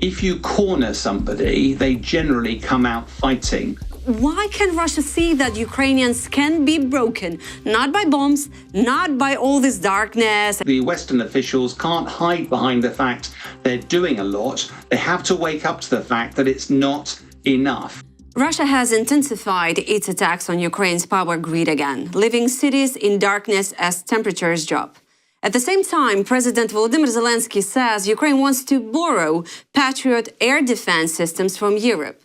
if you corner somebody, they generally come out fighting. Why can Russia see that Ukrainians can be broken? Not by bombs, not by all this darkness. The Western officials can't hide behind the fact they're doing a lot. They have to wake up to the fact that it's not enough. Russia has intensified its attacks on Ukraine's power grid again, leaving cities in darkness as temperatures drop. At the same time, President Volodymyr Zelensky says Ukraine wants to borrow Patriot air defense systems from Europe.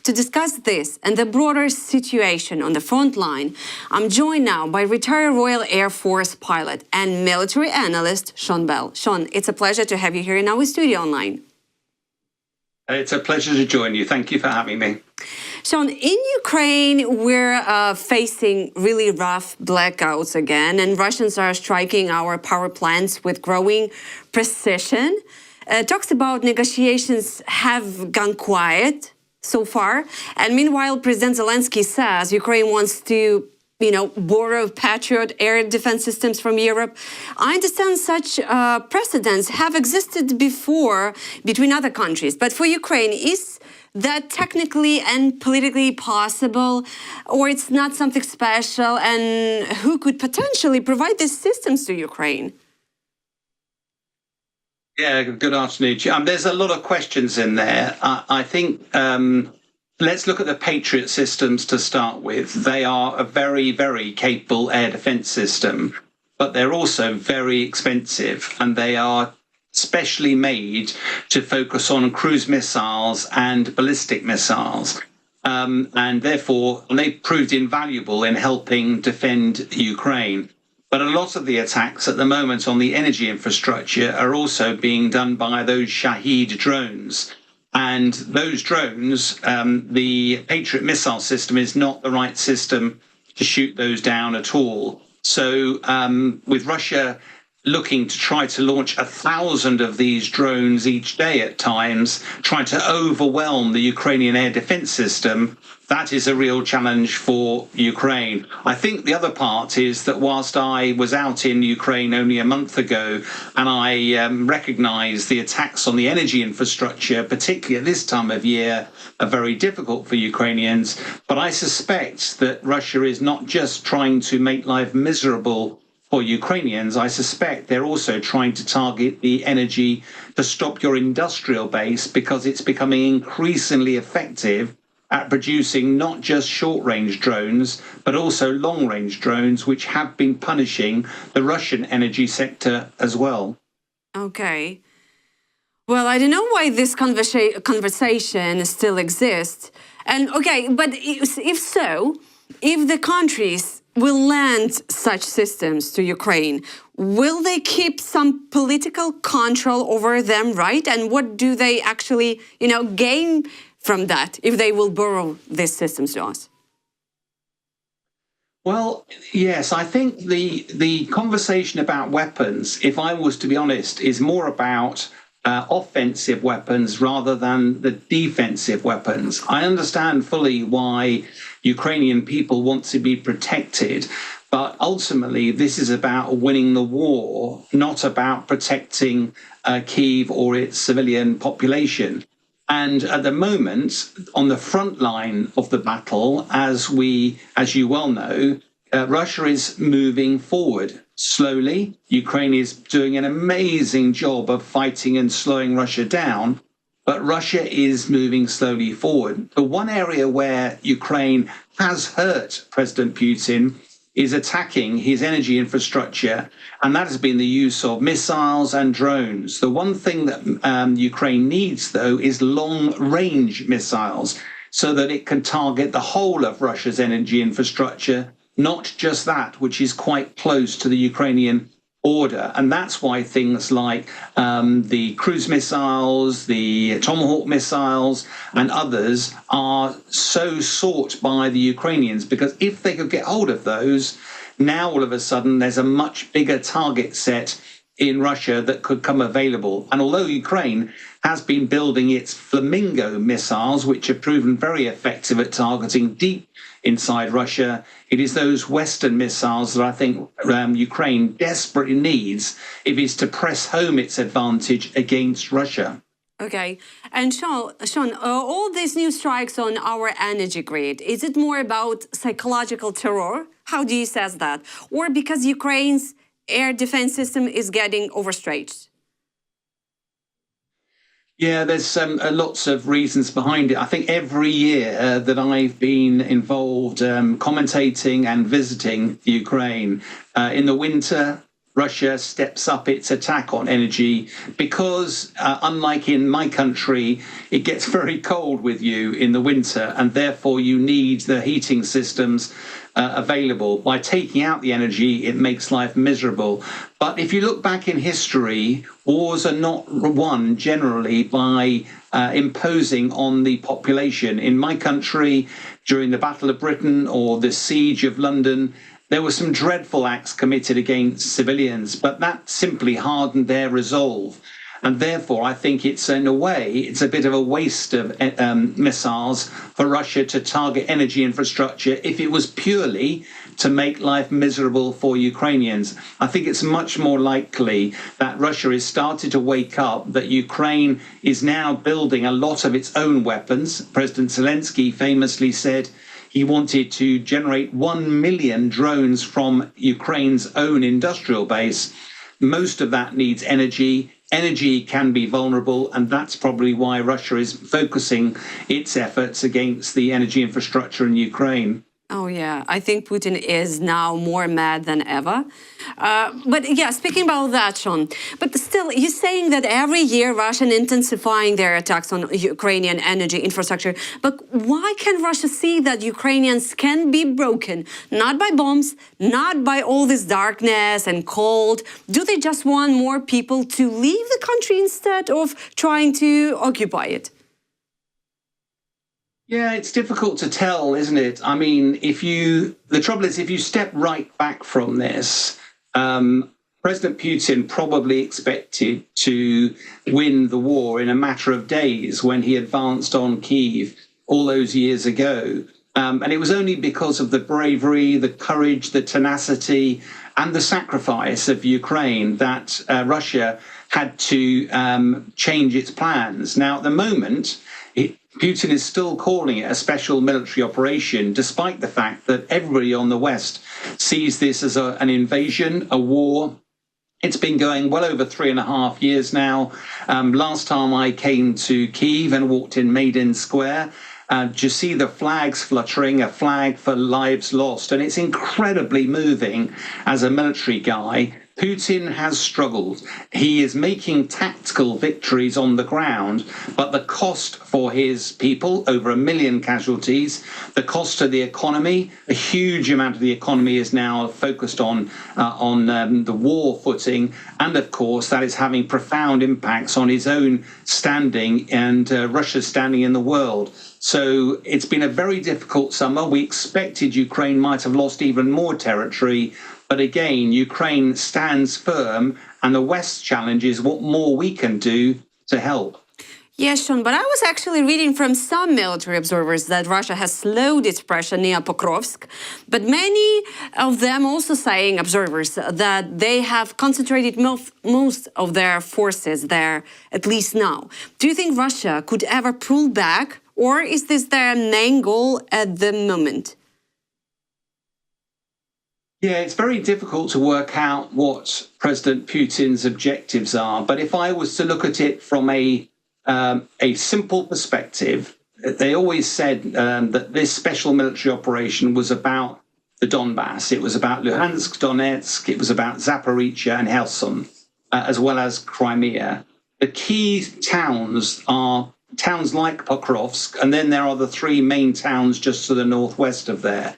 To discuss this and the broader situation on the front line, I'm joined now by retired Royal Air Force pilot and military analyst Sean Bell. Sean, it's a pleasure to have you here in our studio online. It's a pleasure to join you. Thank you for having me. Sean, in Ukraine, we're facing really rough blackouts again, and Russians are striking our power plants with growing precision. Talks about negotiations have gone quiet so far, and meanwhile, President Zelensky says Ukraine wants to, borrow Patriot air defense systems from Europe. I understand such precedents have existed before between other countries, but for Ukraine, is that technically and politically possible, or it's not something special, and who could potentially provide these systems to Ukraine? Yeah, good afternoon. There's a lot of questions in there. I think let's look at the Patriot systems to start with. They are a very, very capable air defense system, but they're also very expensive, and they are specially made to focus on cruise missiles and ballistic missiles. And therefore, they've proved invaluable in helping defend Ukraine. But a lot of the attacks at the moment on the energy infrastructure are also being done by those Shahed drones. And those drones, the Patriot missile system is not the right system to shoot those down at all. So with Russia looking to try to launch 1,000 of these drones each day at times, trying to overwhelm the Ukrainian air defense system, that is a real challenge for Ukraine. I think the other part is that whilst I was out in Ukraine only a month ago, and I recognise the attacks on the energy infrastructure, particularly at this time of year, are very difficult for Ukrainians, but I suspect that Russia is not just trying to make life miserable for Ukrainians. I suspect they're also trying to target the energy to stop your industrial base, because it's becoming increasingly effective at producing not just short-range drones, but also long-range drones, which have been punishing the Russian energy sector as well. Okay. Well, I don't know why this conversation still exists. And okay, but if so, if the countries will lend such systems to Ukraine, will they keep some political control over them, right? And what do they actually, gain from that if they will borrow these systems to us? Well, yes, I think the conversation about weapons, if I was to be honest, is more about offensive weapons rather than the defensive weapons. I understand fully why Ukrainian people want to be protected, but ultimately this is about winning the war, not about protecting Kyiv or its civilian population. And at the moment, on the front line of the battle, as you well know, Russia is moving forward slowly. Ukraine is doing an amazing job of fighting and slowing Russia down, but Russia is moving slowly forward. The one area where Ukraine has hurt President Putin is attacking his energy infrastructure, and that has been the use of missiles and drones. The one thing that Ukraine needs, though, is long-range missiles so that it can target the whole of Russia's energy infrastructure, not just that which is quite close to the Ukrainian border. And that's why things like the cruise missiles, the Tomahawk missiles, and others are so sought by the Ukrainians, because if they could get hold of those, now all of a sudden there's a much bigger target set in Russia that could come available. And although Ukraine has been building its Flamingo missiles, which have proven very effective at targeting deep inside Russia, it is those Western missiles that I think Ukraine desperately needs if it's to press home its advantage against Russia. Okay. And Sean, all these new strikes on our energy grid, is it more about psychological terror? How do you assess that? Or because Ukraine's air defense system is getting overstretched? Yeah, there's lots of reasons behind it. I think every year that I've been involved commentating and visiting Ukraine, in the winter, Russia steps up its attack on energy because, unlike in my country, it gets very cold with you in the winter, and therefore you need the heating systems available. By taking out the energy, it makes life miserable. But if you look back in history, wars are not won generally by imposing on the population. In my country, during the Battle of Britain or the Siege of London, there were some dreadful acts committed against civilians, but that simply hardened their resolve. And therefore, I think it's, in a way, it's a bit of a waste of missiles for Russia to target energy infrastructure if it was purely to make life miserable for Ukrainians. I think it's much more likely that Russia has started to wake up, that Ukraine is now building a lot of its own weapons. President Zelensky famously said he wanted to generate 1 million drones from Ukraine's own industrial base. Most of that needs energy. Energy can be vulnerable, and that's probably why Russia is focusing its efforts against the energy infrastructure in Ukraine. Oh, yeah. I think Putin is now more mad than ever. But yeah, speaking about that, Sean, but still, you're saying that every year Russia intensifying their attacks on Ukrainian energy infrastructure. But why can Russia see that Ukrainians can be broken? Not by bombs, not by all this darkness and cold. Do they just want more people to leave the country instead of trying to occupy it? Yeah, it's difficult to tell, isn't it? I mean, the trouble is, if you step right back from this, President Putin probably expected to win the war in a matter of days when he advanced on Kyiv all those years ago. And it was only because of the bravery, the courage, the tenacity, and the sacrifice of Ukraine that Russia had to change its plans. Now, at the moment, Putin is still calling it a special military operation, despite the fact that everybody on the West sees this as an invasion, a war. It's been going well over 3.5 years now. Last time I came to Kyiv and walked in Maidan Square, you see the flags fluttering, a flag for lives lost. And it's incredibly moving as a military guy. Putin has struggled. He is making tactical victories on the ground, but the cost for his people, over 1 million casualties, the cost to the economy, a huge amount of the economy is now focused on the war footing, and of course that is having profound impacts on his own standing and Russia's standing in the world. So it's been a very difficult summer. We expected Ukraine might have lost even more territory. But again, Ukraine stands firm, and the West's challenge is what more we can do to help. Yes, Sean, but I was actually reading from some military observers that Russia has slowed its pressure near Pokrovsk, but many of them also saying, observers, that they have concentrated most of their forces there, at least now. Do you think Russia could ever pull back, or is this their main goal at the moment? Yeah, it's very difficult to work out what President Putin's objectives are. But if I was to look at it from a simple perspective, they always said that this special military operation was about the Donbass. It was about Luhansk, Donetsk, it was about Zaporizhia and Kherson, as well as Crimea. The key towns are towns like Pokrovsk, and then there are the 3 main towns just to the northwest of there.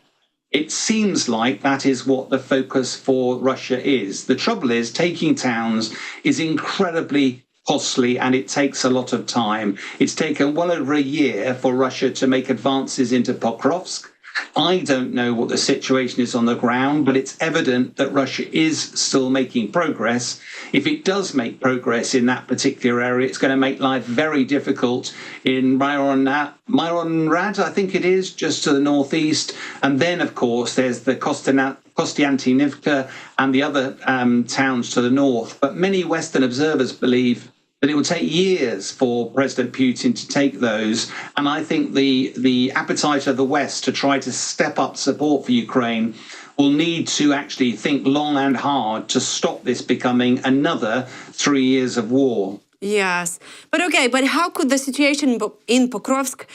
It seems like that is what the focus for Russia is. The trouble is, taking towns is incredibly costly and it takes a lot of time. It's taken well over a year for Russia to make advances into Pokrovsk. I don't know what the situation is on the ground, but it's evident that Russia is still making progress. If it does make progress in that particular area, it's going to make life very difficult in Myronrad, I think it is, just to the northeast. And then, of course, there's the Kostiantynivka and the other towns to the north. But many Western observers believe that it will take years for President Putin to take those. And I think the appetite of the West to try to step up support for Ukraine will need to actually think long and hard to stop this becoming another 3 years of war. Yes, but how could the situation in Pokrovsk,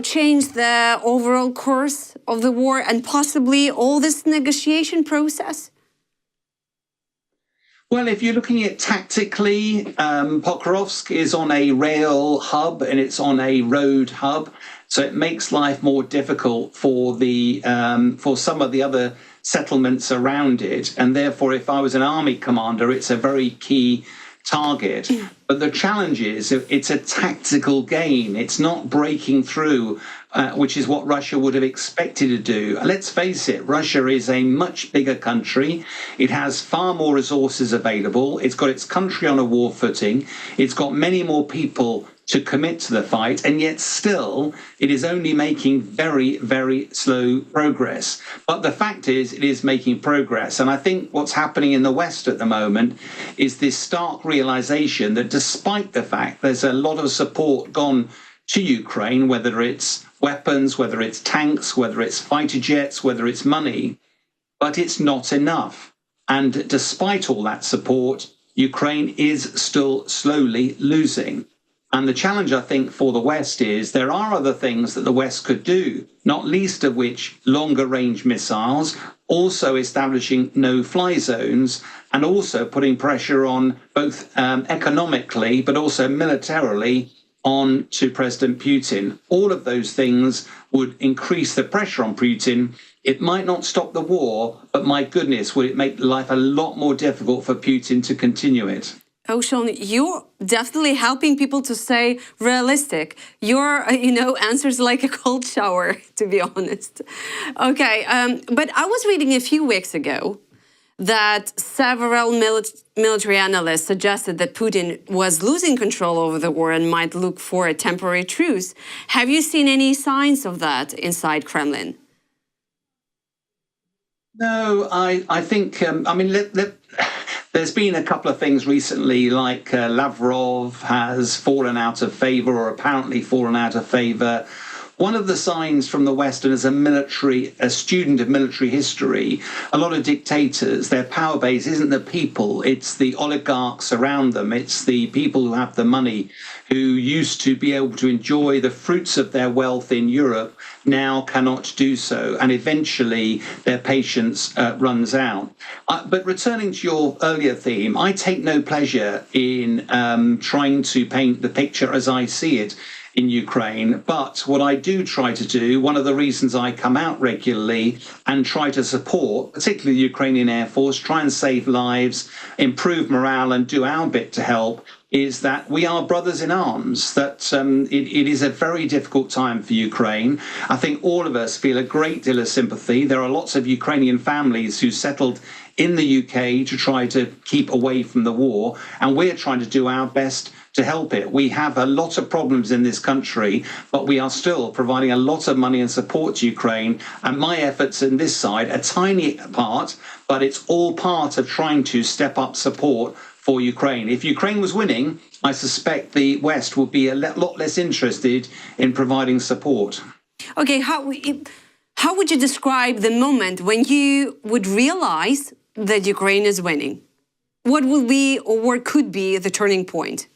change the overall course of the war and possibly all this negotiation process? Well, if you're looking at tactically, Pokrovsk is on a rail hub and it's on a road hub, so it makes life more difficult for for some of the other settlements around it. And therefore, if I was an army commander, it's a very key target. But the challenge is it's a tactical gain. It's not breaking through, which is what Russia would have expected to do. Let's face it, Russia is a much bigger country. It has far more resources available. It's got its country on a war footing. It's got many more people to commit to the fight, and yet still it is only making very, very slow progress. But the fact is, it is making progress. And I think what's happening in the West at the moment is this stark realization that despite the fact there's a lot of support gone to Ukraine, whether it's weapons, whether it's tanks, whether it's fighter jets, whether it's money, but it's not enough. And despite all that support, Ukraine is still slowly losing. And the challenge, I think, for the West is there are other things that the West could do, not least of which longer range missiles, also establishing no-fly zones, and also putting pressure on both economically, but also militarily on to President Putin. All of those things would increase the pressure on Putin. It might not stop the war, but my goodness, would it make life a lot more difficult for Putin to continue it. Oh, Sean, you're definitely helping people to stay realistic. Your, answers like a cold shower, to be honest. Okay, but I was reading a few weeks ago that several military analysts suggested that Putin was losing control over the war and might look for a temporary truce. Have you seen any signs of that inside Kremlin? No, I think, there's been a couple of things recently, like Lavrov has fallen out of favor, or apparently fallen out of favor. One of the signs from the West, and as a student of military history, a lot of dictators, their power base isn't the people, it's the oligarchs around them, it's the people who have the money, who used to be able to enjoy the fruits of their wealth in Europe, now cannot do so, and eventually their patience runs out. But returning to your earlier theme, I take no pleasure in trying to paint the picture as I see it in Ukraine. But what I do try to do, one of the reasons I come out regularly and try to support, particularly the Ukrainian Air Force, try and save lives, improve morale and do our bit to help, is that we are brothers in arms, that it is a very difficult time for Ukraine. I think all of us feel a great deal of sympathy. There are lots of Ukrainian families who settled in the UK to try to keep away from the war, and we're trying to do our best to help it. We have a lot of problems in this country, but we are still providing a lot of money and support to Ukraine. And my efforts in this side, a tiny part, but it's all part of trying to step up support for Ukraine. If Ukraine was winning, I suspect the West would be a lot less interested in providing support. Okay, how would you describe the moment when you would realize that Ukraine is winning? What will be, or what could be, the turning point?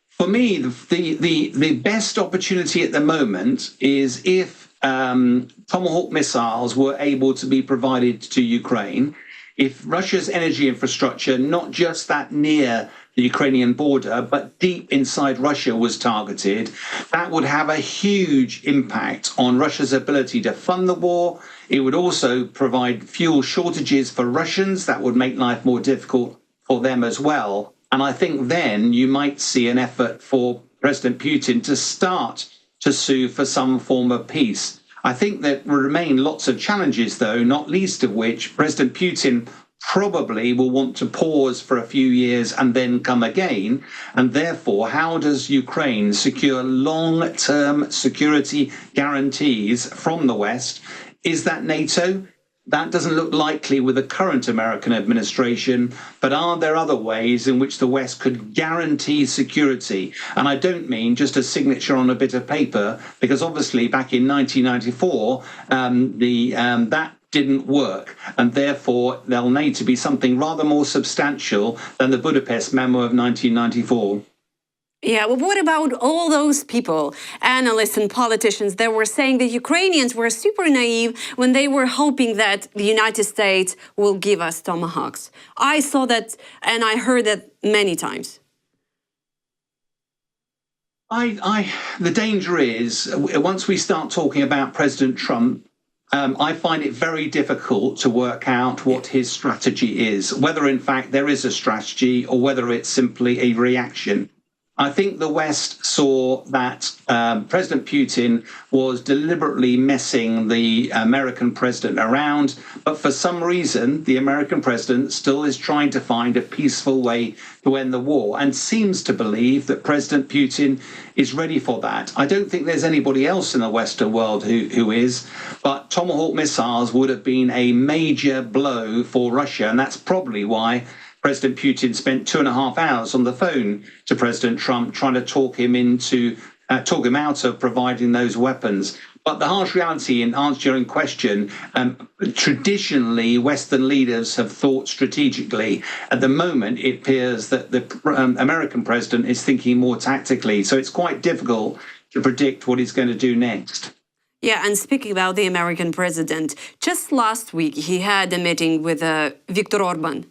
For me, the best opportunity at the moment is if Tomahawk missiles were able to be provided to Ukraine, if Russia's energy infrastructure, not just that near the Ukrainian border, but deep inside Russia was targeted, that would have a huge impact on Russia's ability to fund the war. It would also provide fuel shortages for Russians. That would make life more difficult for them as well. And I think then you might see an effort for President Putin to start to sue for some form of peace. I think there will remain lots of challenges, though, not least of which President Putin probably will want to pause for a few years and then come again. And therefore, how does Ukraine secure long-term security guarantees from the West? Is that NATO? That doesn't look likely with the current American administration, but are there other ways in which the West could guarantee security? And I don't mean just a signature on a bit of paper, because obviously back in 1994, that didn't work, and therefore there'll need to be something rather more substantial than the Budapest Memo of 1994. Yeah, well, what about all those people, analysts and politicians, that were saying that Ukrainians were super naive when they were hoping that the United States will give us tomahawks? I saw that and I heard that many times. The danger is, once we start talking about President Trump, I find it very difficult to work out what his strategy is, whether in fact there is a strategy or whether it's simply a reaction. I think the West saw that President Putin was deliberately messing the American president around, but for some reason, the American president still is trying to find a peaceful way to end the war and seems to believe that President Putin is ready for that. I don't think there's anybody else in the Western world who is, but Tomahawk missiles would have been a major blow for Russia, and that's probably why President Putin spent 2.5 hours on the phone to President Trump trying to talk him out of providing those weapons. But the harsh reality, in answer to your own question, traditionally Western leaders have thought strategically. At the moment, it appears that the American president is thinking more tactically. So it's quite difficult to predict what he's going to do next. Yeah, and speaking about the American president, just last week he had a meeting with Viktor Orban.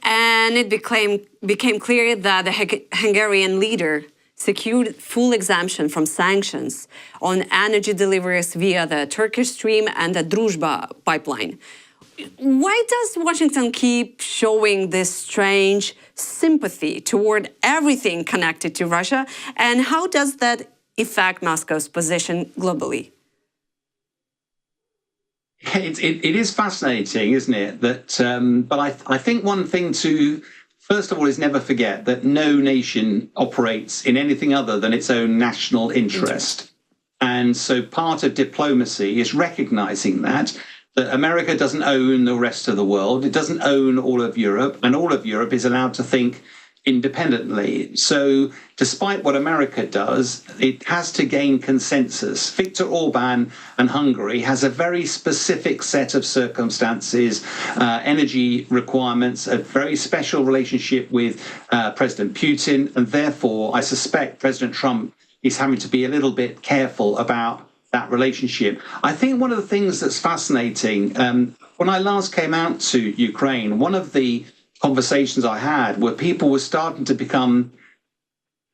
And it became clear that the Hungarian leader secured full exemption from sanctions on energy deliveries via the Turkish Stream and the Druzhba pipeline. Why does Washington keep showing this strange sympathy toward everything connected to Russia? And how does that affect Moscow's position globally? It is fascinating, isn't it? But I think one thing to, first of all, is never forget that no nation operates in anything other than its own national interest. And so part of diplomacy is recognizing that America doesn't own the rest of the world. It doesn't own all of Europe, and all of Europe is allowed to think independently. So despite what America does, it has to gain consensus. Viktor Orban and Hungary has a very specific set of circumstances, energy requirements, a very special relationship with President Putin, and therefore I suspect President Trump is having to be a little bit careful about that relationship. I think one of the things that's fascinating, when I last came out to Ukraine, one of the conversations I had where people were starting to become,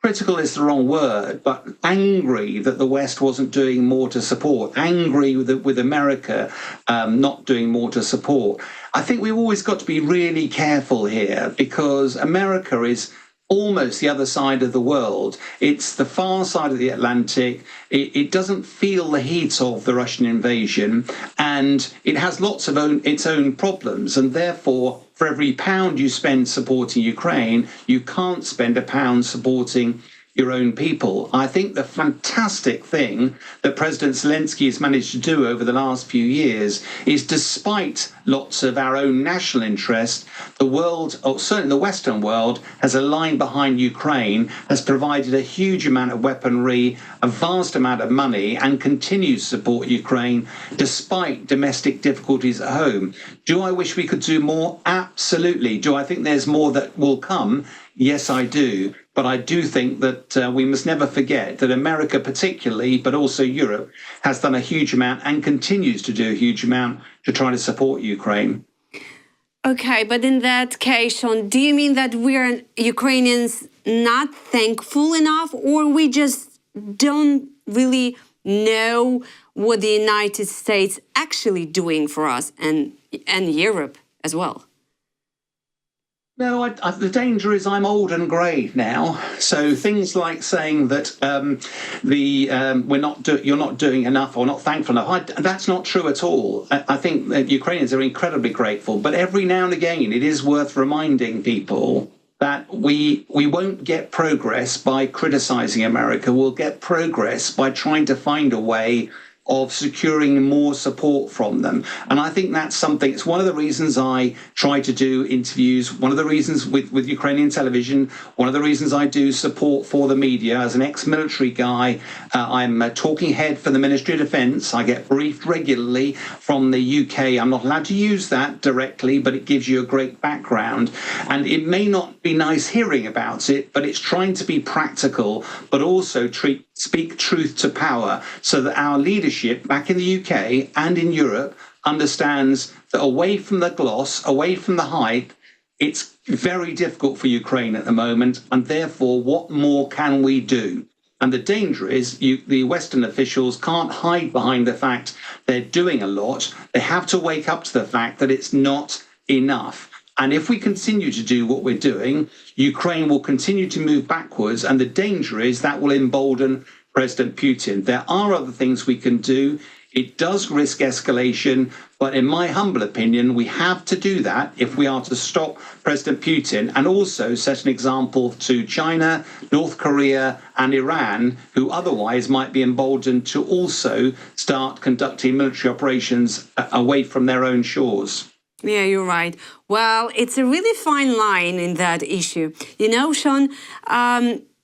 critical is the wrong word, but angry that the West wasn't doing more to support, angry with America not doing more to support. I think we've always got to be really careful here because America is almost the other side of the world. It's the far side of the Atlantic. It doesn't feel the heat of the Russian invasion, and it has lots of its own problems. And therefore, for every pound you spend supporting Ukraine, you can't spend a pound supporting your own people. I think the fantastic thing that President Zelensky has managed to do over the last few years is, despite lots of our own national interest, the world, or certainly the Western world, has aligned behind Ukraine, has provided a huge amount of weaponry, a vast amount of money, and continues to support Ukraine despite domestic difficulties at home. Do I wish we could do more? Absolutely. Do I think there's more that will come? Yes, I do. But I do think that we must never forget that America particularly, but also Europe, has done a huge amount and continues to do a huge amount to try to support Ukraine. Okay, but in that case, Sean, do you mean that we're Ukrainians not thankful enough, or we just don't really know what the United States actually doing for us and Europe as well? No, the danger is I'm old and grey now. So things like saying that you're not doing enough or not thankful enough, that's not true at all. I think that Ukrainians are incredibly grateful, but every now and again it is worth reminding people that we won't get progress by criticising America. We'll get progress by trying to find a way of securing more support from them. And I think that's something, it's one of the reasons I try to do interviews, one of the reasons with Ukrainian television, one of the reasons I do support for the media. As an ex-military guy, I'm a talking head for the Ministry of Defence. I get briefed regularly from the UK. I'm not allowed to use that directly, but it gives you a great background. And it may not be nice hearing about it, but it's trying to be practical, but also speak truth to power, so that our leadership back in the UK and in Europe understands that away from the gloss, away from the hype, it's very difficult for Ukraine at the moment, and therefore what more can we do? And the danger is the Western officials can't hide behind the fact they're doing a lot. They have to wake up to the fact that it's not enough. And if we continue to do what we're doing, Ukraine will continue to move backwards. And the danger is that will embolden President Putin. There are other things we can do. It does risk escalation. But in my humble opinion, we have to do that if we are to stop President Putin and also set an example to China, North Korea and Iran, who otherwise might be emboldened to also start conducting military operations away from their own shores. Yeah, you're right. Well, it's a really fine line in that issue. You know, Sean,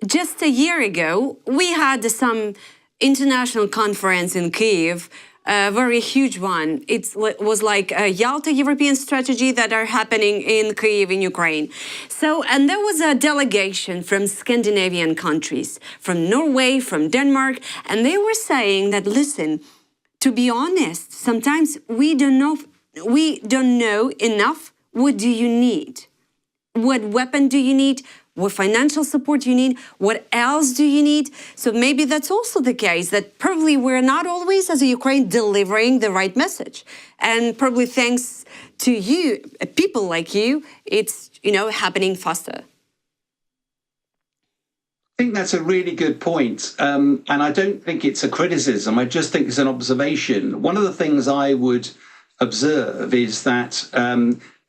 just a year ago, we had some international conference in Kyiv, a very huge one. It was like a Yalta European strategy that are happening in Kyiv in Ukraine. So, and there was a delegation from Scandinavian countries, from Norway, from Denmark, and they were saying that, listen, to be honest, sometimes we don't know enough. What do you need? What weapon do you need? What financial support do you need? What else do you need? So maybe that's also the case, that probably we're not always, as a Ukraine, delivering the right message. And probably thanks to you, people like you, it's, happening faster. I think that's a really good point. And I don't think it's a criticism. I just think it's an observation. One of the things I would observe is that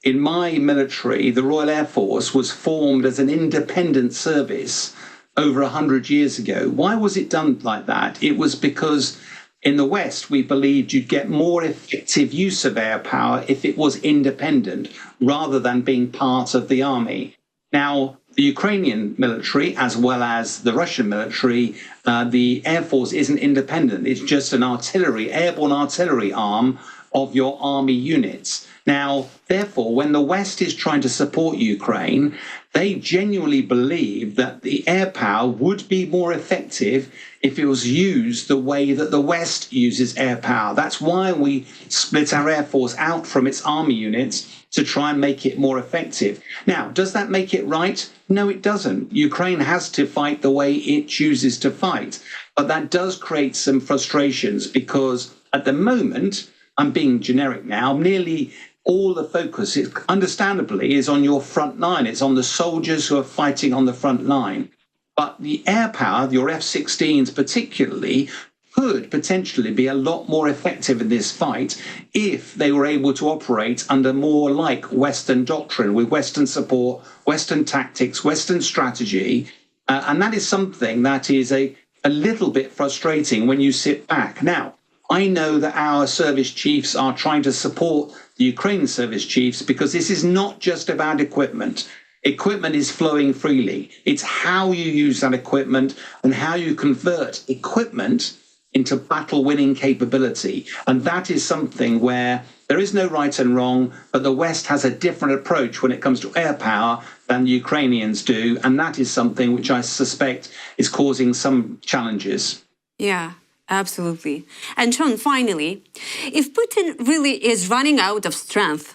in my military, the Royal Air Force was formed as an independent service over 100 years ago. Why was it done like that? It was because in the West, we believed you'd get more effective use of air power if it was independent rather than being part of the army. Now, the Ukrainian military, as well as the Russian military, the Air Force isn't independent. It's just an airborne artillery arm of your army units. Now, therefore, when the West is trying to support Ukraine, they genuinely believe that the air power would be more effective if it was used the way that the West uses air power. That's why we split our Air Force out from its army units to try and make it more effective. Now, does that make it right? No, it doesn't. Ukraine has to fight the way it chooses to fight. But that does create some frustrations because at the moment, I'm being generic now, nearly all the focus, understandably, is on your front line. It's on the soldiers who are fighting on the front line. But the air power, your F-16s particularly, could potentially be a lot more effective in this fight if they were able to operate under more like Western doctrine, with Western support, Western tactics, Western strategy. And that is something that is a little bit frustrating when you sit back. Now, I know that our service chiefs are trying to support the Ukrainian service chiefs because this is not just about equipment. Equipment is flowing freely. It's how you use that equipment and how you convert equipment into battle-winning capability. And that is something where there is no right and wrong, but the West has a different approach when it comes to air power than the Ukrainians do. And that is something which I suspect is causing some challenges. Yeah. Absolutely. And Sean, finally, if Putin really is running out of strength,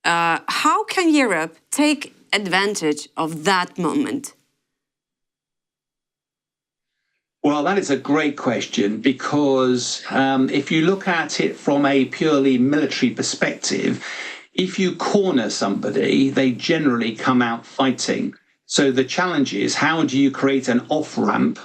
how can Europe take advantage of that moment? Well, that is a great question because if you look at it from a purely military perspective, if you corner somebody, they generally come out fighting. So the challenge is, how do you create an off-ramp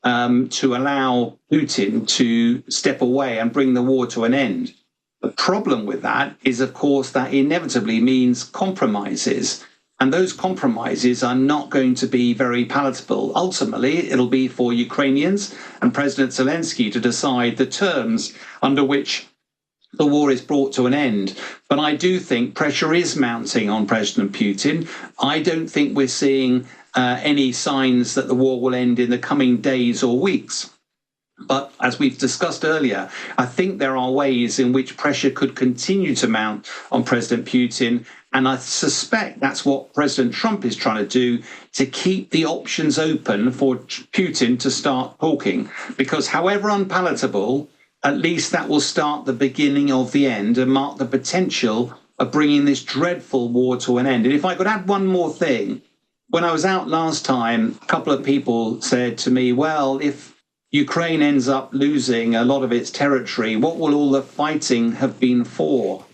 to allow Putin to step away and bring the war to an end? The problem with that is, of course, that inevitably means compromises. And those compromises are not going to be very palatable. Ultimately, it'll be for Ukrainians and President Zelensky to decide the terms under which the war is brought to an end. But I do think pressure is mounting on President Putin. I don't think we're seeing any signs that the war will end in the coming days or weeks. But as we've discussed earlier, I think there are ways in which pressure could continue to mount on President Putin. And I suspect that's what President Trump is trying to do, to keep the options open for Putin to start talking. Because however unpalatable, at least that will start the beginning of the end and mark the potential of bringing this dreadful war to an end. And if I could add one more thing, when I was out last time, a couple of people said to me, well, if Ukraine ends up losing a lot of its territory, what will all the fighting have been for?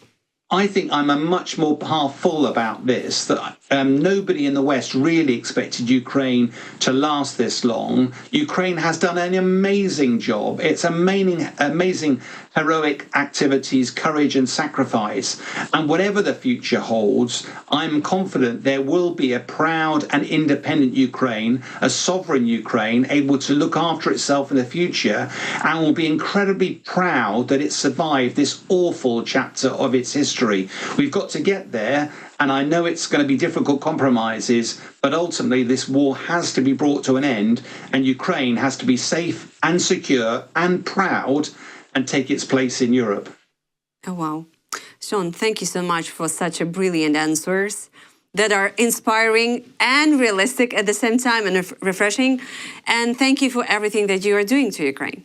I think I'm a much more half full about this, that nobody in the West really expected Ukraine to last this long. Ukraine has done an amazing job. It's amazing heroic activities, courage and sacrifice. And whatever the future holds, I'm confident there will be a proud and independent Ukraine, a sovereign Ukraine, able to look after itself in the future, and will be incredibly proud that it survived this awful chapter of its history. We've got to get there, and I know it's going to be difficult compromises, but ultimately this war has to be brought to an end, and Ukraine has to be safe and secure and proud and take its place in Europe. Oh, wow. Sean, thank you so much for such a brilliant answers that are inspiring and realistic at the same time, and refreshing. And thank you for everything that you are doing to Ukraine.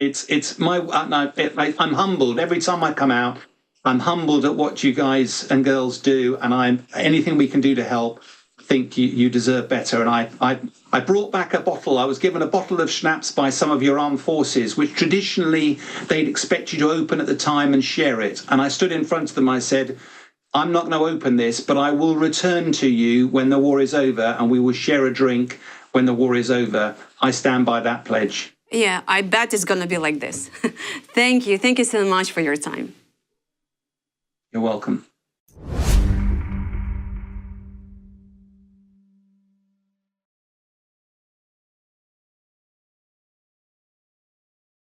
I'm humbled every time I come out. I'm humbled at what you guys and girls do, and anything we can do to help. I think you deserve better. And I brought back a bottle. I was given a bottle of schnapps by some of your armed forces, which traditionally they'd expect you to open at the time and share it. And I stood in front of them. I said, I'm not going to open this, but I will return to you when the war is over, and we will share a drink when the war is over. I stand by that pledge. Yeah, I bet it's going to be like this. Thank you. Thank you so much for your time. You're welcome.